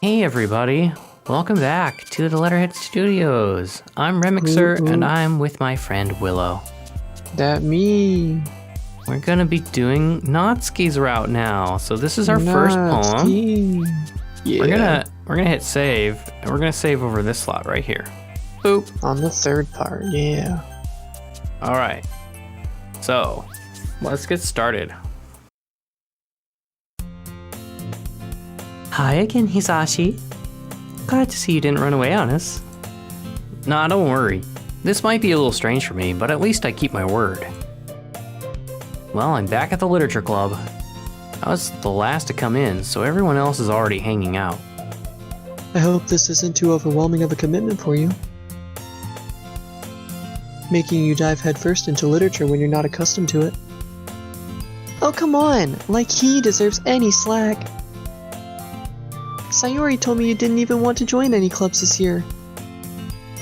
Hey everybody, welcome back to the Letterhead Studios. I'm Rhymxr and I'm with my friend Willow. That me. We're gonna be doing Natsuki's route now, so this is our first poem. Yeah. We're gonna hit save, and we're gonna save over this slot right here. Boop. On the third part, yeah. Alright, so let's get started. Hi again, Hizashi. Glad to see you didn't run away on us. Nah, don't worry. This might be a little strange for me, but at least I keep my word. Well, I'm back at the literature club. I was the last to come in, so everyone else is already hanging out. I hope this isn't too overwhelming of a commitment for you. Making you dive headfirst into literature when you're not accustomed to it. Oh, come on! Like he deserves any slack. Sayori told me you didn't even want to join any clubs this year.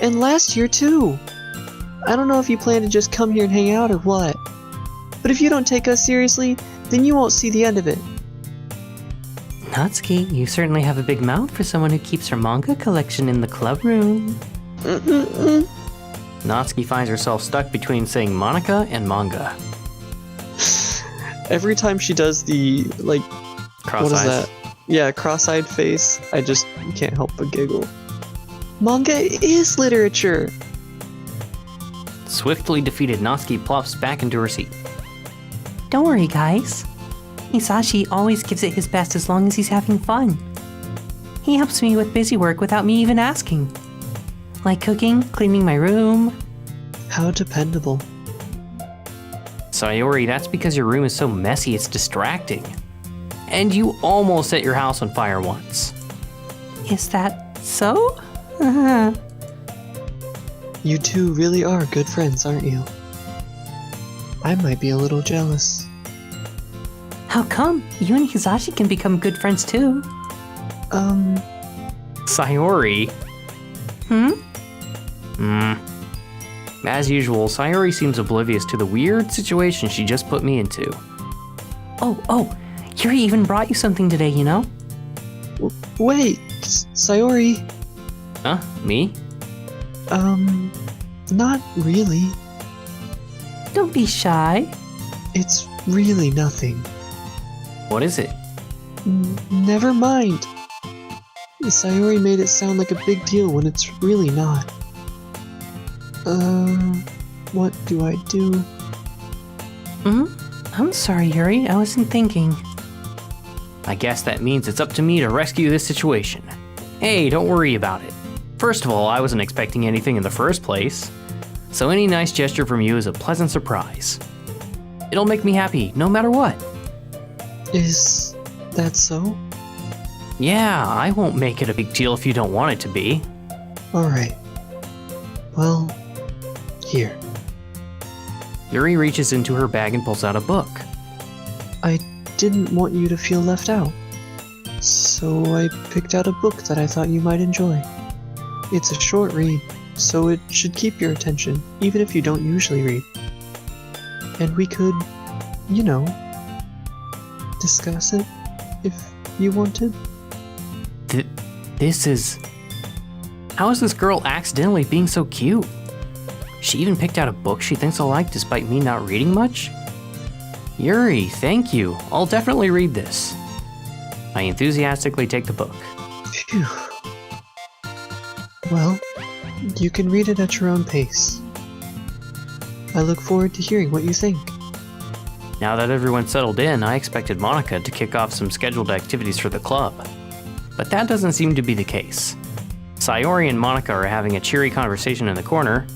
And last year, too. I don't know if you plan to just come here and hang out or what. But if you don't take us seriously, then you won't see the end of it. Natsuki, you certainly have a big mouth for someone who keeps her manga collection in the club room. Natsuki finds herself stuck between saying Monica and manga. Every time she does the, like, Cross what is eyes. that? Yeah, cross-eyed face, I just can't help but giggle. Manga is literature! Swiftly defeated, Natsuki plops back into her seat. Don't worry, guys. Hizashi always gives it his best as long as he's having fun. He helps me with busy work without me even asking. Like cooking, cleaning my room. How dependable. Sayori, that's because your room is so messy it's distracting. And you almost set your house on fire once. Is that so? You two really are good friends, aren't you? I might be a little jealous. How come? You and Hizashi can become good friends too. Sayori? As usual, Sayori seems oblivious to the weird situation she just put me into. Oh, Yuri even brought you something today, you know? Wait, Sayori. Huh? Me? Not really. Don't be shy. It's really nothing. What is it? Never mind. Sayori made it sound like a big deal when it's really not. What do I do? I'm sorry, Yuri. I wasn't thinking. I guess that means it's up to me to rescue this situation. Hey, don't worry about it. First of all, I wasn't expecting anything in the first place, so any nice gesture from you is a pleasant surprise. It'll make me happy, no matter what. Is that so? Yeah, I won't make it a big deal if you don't want it to be. Alright. Well, here. Yuri reaches into her bag and pulls out a book. I didn't want you to feel left out, so I picked out a book that I thought you might enjoy. It's a short read, so it should keep your attention, even if you don't usually read. And we could, you know, discuss it, if you wanted. This is... How is this girl accidentally being so cute? She even picked out a book she thinks I'll like despite me not reading much? Yuri, thank you. I'll definitely read this. I enthusiastically take the book. Phew. Well, you can read it at your own pace. I look forward to hearing what you think. Now that everyone's settled in, I expected Monica to kick off some scheduled activities for the club. But that doesn't seem to be the case. Sayori and Monica are having a cheery conversation in the corner.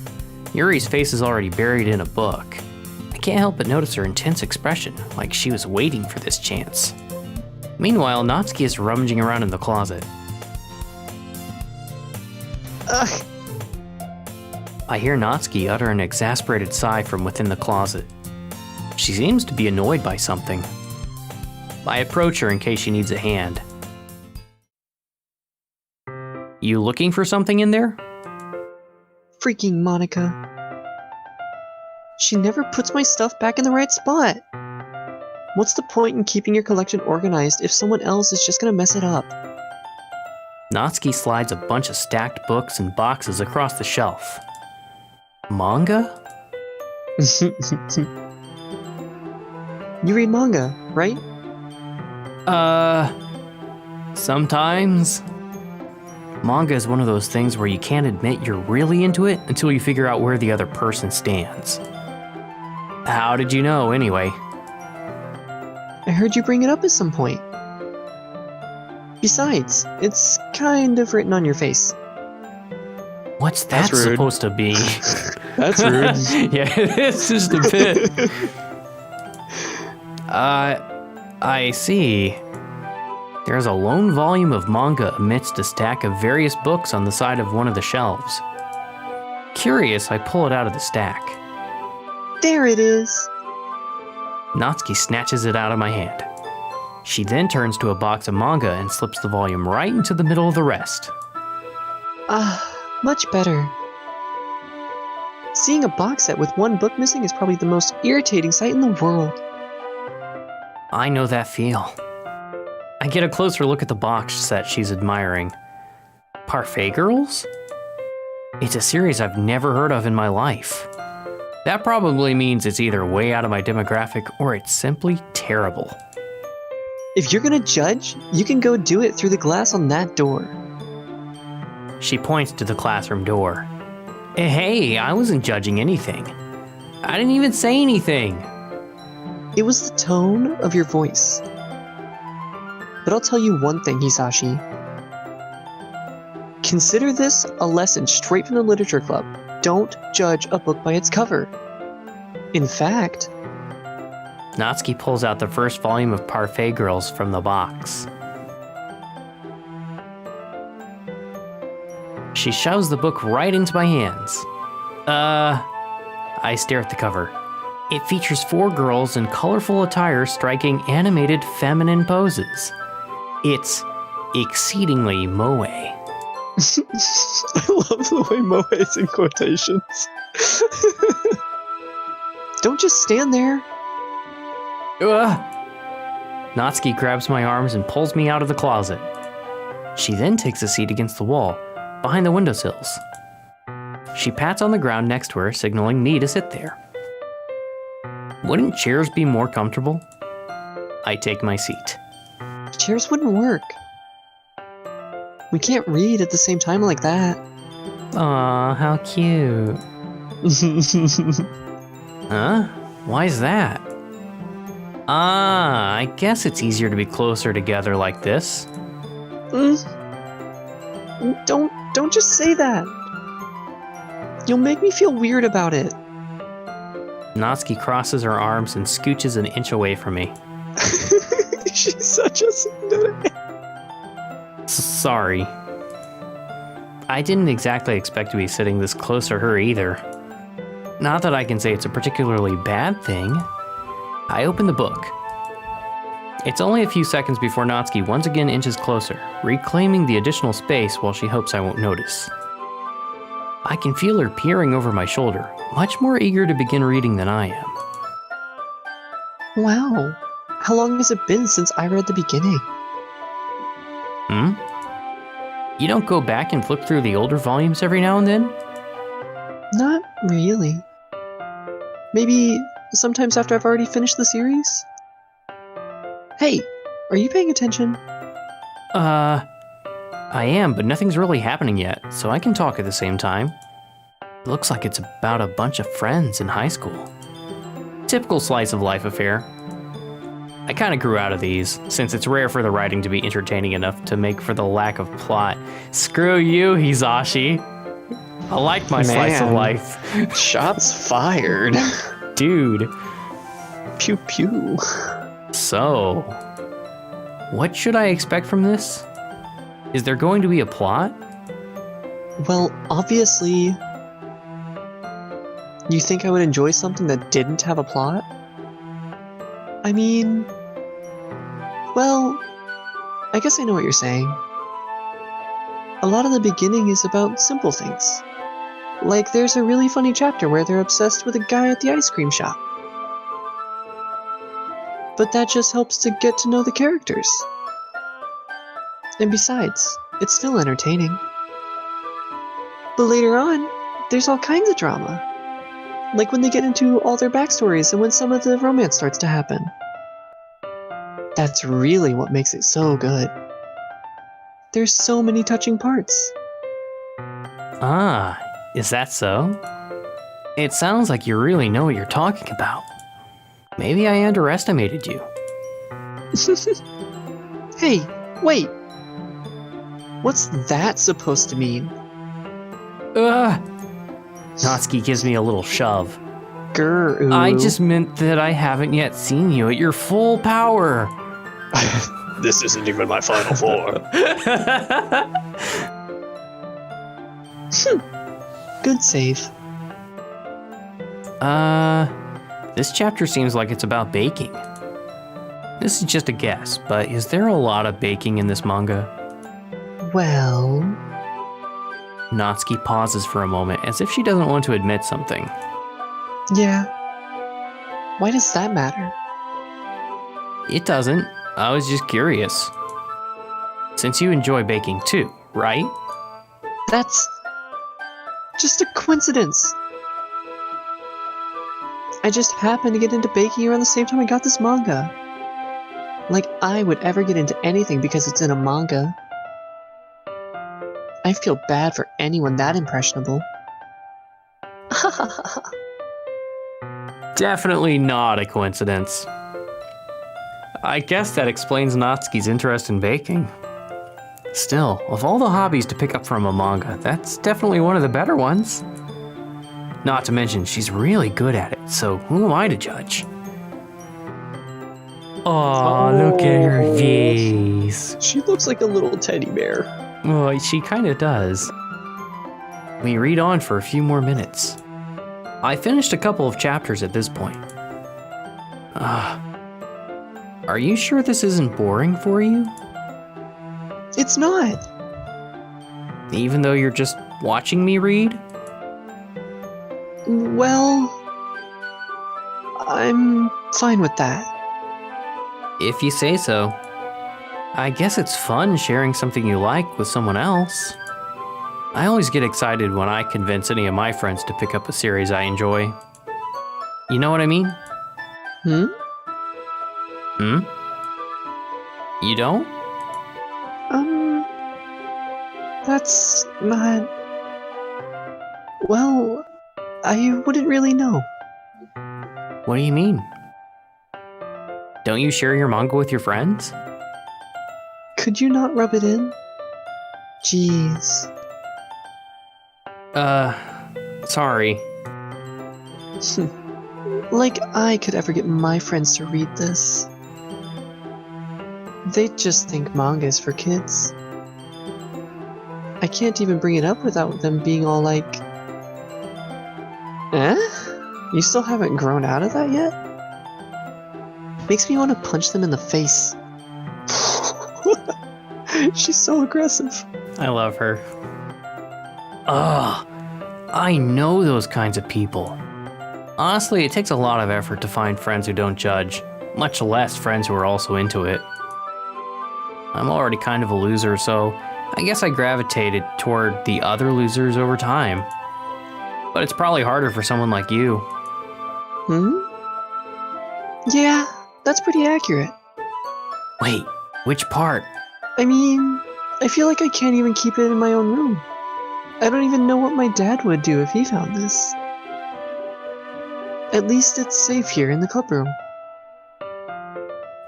Yuri's face is already buried in a book. I can't help but notice her intense expression, like she was waiting for this chance. Meanwhile, Natsuki is rummaging around in the closet. Ugh! I hear Natsuki utter an exasperated sigh from within the closet. She seems to be annoyed by something. I approach her in case she needs a hand. You looking for something in there? Freaking Monica. She never puts my stuff back in the right spot. What's the point in keeping your collection organized if someone else is just gonna mess it up? Natsuki slides a bunch of stacked books and boxes across the shelf. Manga? You read manga, right? Sometimes. Manga is one of those things where you can't admit you're really into it until you figure out where the other person stands. How did you know, anyway? I heard you bring it up at some point. Besides, it's kind of written on your face. What's that That's rude. supposed to be? That's rude. Yeah, it's just a bit. I see. There's a lone volume of manga amidst a stack of various books on the side of one of the shelves. Curious, I pull it out of the stack. There it is. Natsuki snatches it out of my hand. She then turns to a box of manga and slips the volume right into the middle of the rest. Much better. Seeing a box set with one book missing is probably the most irritating sight in the world. I know that feel. I get a closer look at the box set she's admiring. Parfait Girls? It's a series I've never heard of in my life. That probably means it's either way out of my demographic or it's simply terrible. If you're gonna judge, you can go do it through the glass on that door. She points to the classroom door. Hey, I wasn't judging anything. I didn't even say anything. It was the tone of your voice. But I'll tell you one thing, Hizashi. Consider this a lesson straight from the literature club. Don't judge a book by its cover. In fact... Natsuki pulls out the first volume of Parfait Girls from the box. She shoves the book right into my hands. I stare at the cover. It features 4 girls in colorful attire striking animated feminine poses. It's exceedingly moe. I love the way moe is in quotations. Don't just stand there. Natsuki grabs my arms and pulls me out of the closet. She then takes a seat against the wall, behind the windowsills. She pats on the ground next to her, signaling me to sit there. Wouldn't chairs be more comfortable? I take my seat. Chairs wouldn't work. We can't read at the same time like that. Aw, how cute. Huh? Why's that? I guess it's easier to be closer together like this. Don't just say that. You'll make me feel weird about it. Natsuki crosses her arms and scooches an inch away from me. She's such a tsundere. Sorry. I didn't exactly expect to be sitting this close to her either. Not that I can say it's a particularly bad thing. I open the book. It's only a few seconds before Natsuki once again inches closer, reclaiming the additional space while she hopes I won't notice. I can feel her peering over my shoulder, much more eager to begin reading than I am. Wow. How long has it been since I read the beginning? You don't go back and flip through the older volumes every now and then? Not really. Maybe sometimes after I've already finished the series? Hey, are you paying attention? I am, but nothing's really happening yet, so I can talk at the same time. It looks like it's about a bunch of friends in high school. Typical slice of life affair. I kind of grew out of these, since it's rare for the writing to be entertaining enough to make for the lack of plot. Screw you, Hizashi. I like my slice of life. Shots fired. Dude. Pew pew. So, what should I expect from this? Is there going to be a plot? Well, obviously... You think I would enjoy something that didn't have a plot? I mean... Well, I guess I know what you're saying. A lot of the beginning is about simple things. Like there's a really funny chapter where they're obsessed with a guy at the ice cream shop. But that just helps to get to know the characters. And besides, it's still entertaining. But later on, there's all kinds of drama. Like when they get into all their backstories and when some of the romance starts to happen. That's really what makes it so good. There's so many touching parts. Ah, is that so? It sounds like you really know what you're talking about. Maybe I underestimated you. Hey, wait! What's that supposed to mean? Ugh! Natsuki gives me a little shove. Grr. I just meant that I haven't yet seen you at your full power. This isn't even my final form. Good save. This chapter seems like it's about baking. This is just a guess, but is there a lot of baking in this manga? Well... Natsuki pauses for a moment, as if she doesn't want to admit something. Yeah. Why does that matter? It doesn't. I was just curious. Since you enjoy baking too, right? That's... just a coincidence. I just happened to get into baking around the same time I got this manga. Like I would ever get into anything because it's in a manga. I feel bad for anyone that impressionable. Definitely not a coincidence. I guess that explains Natsuki's interest in baking. Still, of all the hobbies to pick up from a manga, that's definitely one of the better ones. Not to mention, she's really good at it, so who am I to judge? Oh, look at her face. She looks like a little teddy bear. Well, she kinda does. We read on for a few more minutes. I finished a couple of chapters at this point. Are you sure this isn't boring for you? It's not. Even though you're just watching me read? Well... I'm fine with that. If you say so. I guess it's fun sharing something you like with someone else. I always get excited when I convince any of my friends to pick up a series I enjoy. You know what I mean? Hmm? You don't? That's not... Well, I wouldn't really know. What do you mean? Don't you share your manga with your friends? Could you not rub it in? Jeez. Sorry. Like I could ever get my friends to read this. They'd just think manga is for kids. I can't even bring it up without them being all like, eh? You still haven't grown out of that yet? Makes me want to punch them in the face. She's so aggressive. I love her. Ugh, I know those kinds of people. Honestly, it takes a lot of effort to find friends who don't judge, much less friends who are also into it. I'm already kind of a loser, so I guess I gravitated toward the other losers over time. But it's probably harder for someone like you. Yeah, that's pretty accurate. Wait, which part? I mean, I feel like I can't even keep it in my own room. I don't even know what my dad would do if he found this. At least it's safe here in the club room.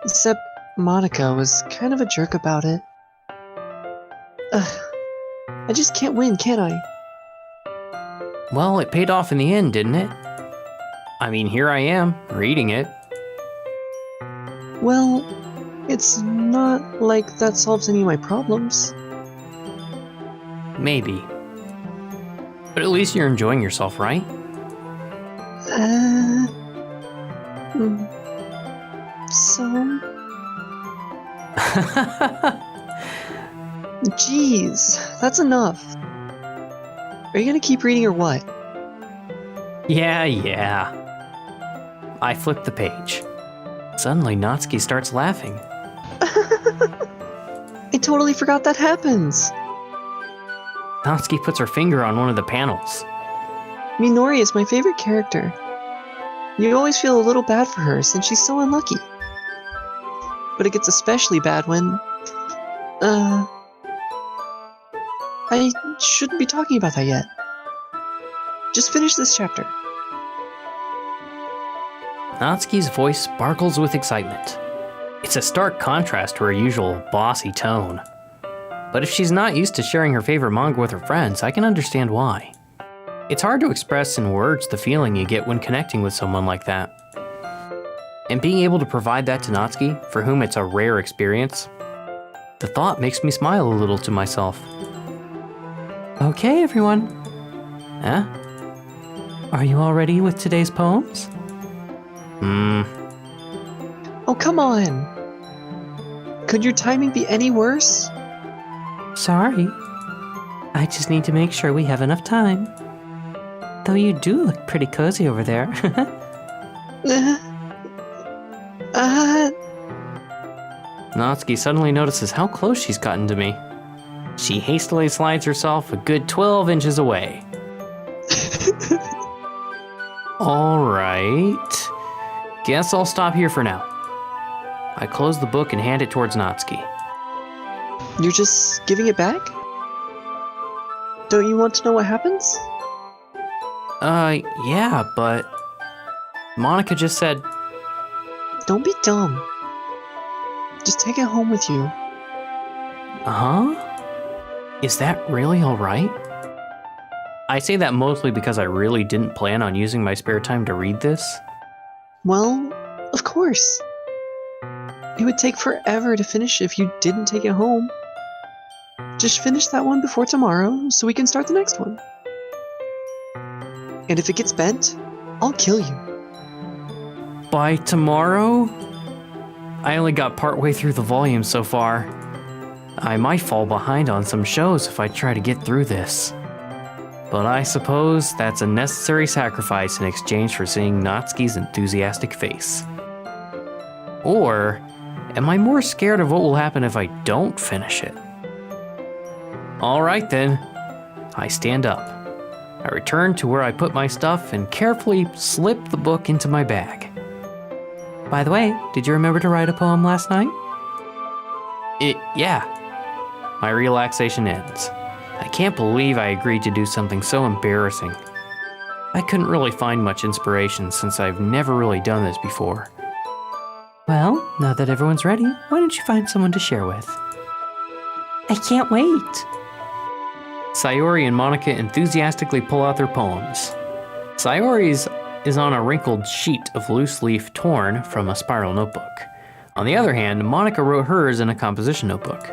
Except Monica was kind of a jerk about it. Ugh. I just can't win, can I? Well, it paid off in the end, didn't it? I mean, here I am, reading it. Well, it's not like that solves any of my problems. Maybe. But at least you're enjoying yourself, right? So? Jeez, that's enough. Are you gonna keep reading or what? Yeah. I flip the page. Suddenly, Natsuki starts laughing. I totally forgot that happens. Natsuki puts her finger on one of the panels. Minori is my favorite character. You always feel a little bad for her since she's so unlucky. But it gets especially bad when... I shouldn't be talking about that yet. Just finish this chapter. Natsuki's voice sparkles with excitement. It's a stark contrast to her usual bossy tone. But if she's not used to sharing her favorite manga with her friends, I can understand why. It's hard to express in words the feeling you get when connecting with someone like that. And being able to provide that to Natsuki, for whom it's a rare experience, the thought makes me smile a little to myself. Okay, everyone. Huh? Are you all ready with today's poems? Oh, come on! Could your timing be any worse? Sorry. I just need to make sure we have enough time. Though you do look pretty cozy over there. Natsuki suddenly notices how close she's gotten to me. She hastily slides herself a good 12 inches away. Alright. Guess I'll stop here for now. I close the book and hand it towards Natsuki. You're just giving it back? Don't you want to know what happens? Yeah, but... Monica just said... Don't be dumb. Just take it home with you. Huh? Is that really alright? I say that mostly because I really didn't plan on using my spare time to read this. Well, of course. It would take forever to finish if you didn't take it home. Just finish that one before tomorrow so we can start the next one. And if it gets bent, I'll kill you. By tomorrow? I only got partway through the volume so far. I might fall behind on some shows if I try to get through this. But I suppose that's a necessary sacrifice in exchange for seeing Natsuki's enthusiastic face. Or am I more scared of what will happen if I don't finish it? Alright then. I stand up. I return to where I put my stuff and carefully slip the book into my bag. By the way, did you remember to write a poem last night? Yeah. My relaxation ends. I can't believe I agreed to do something so embarrassing. I couldn't really find much inspiration since I've never really done this before. Well, now that everyone's ready, why don't you find someone to share with? I can't wait. Sayori and Monica enthusiastically pull out their poems. Sayori's is on a wrinkled sheet of loose leaf torn from a spiral notebook. On the other hand, Monica wrote hers in a composition notebook.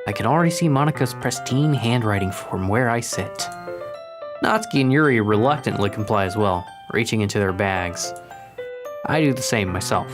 I can already see Monica's pristine handwriting from where I sit. Natsuki and Yuri reluctantly comply as well, reaching into their bags. I do the same myself.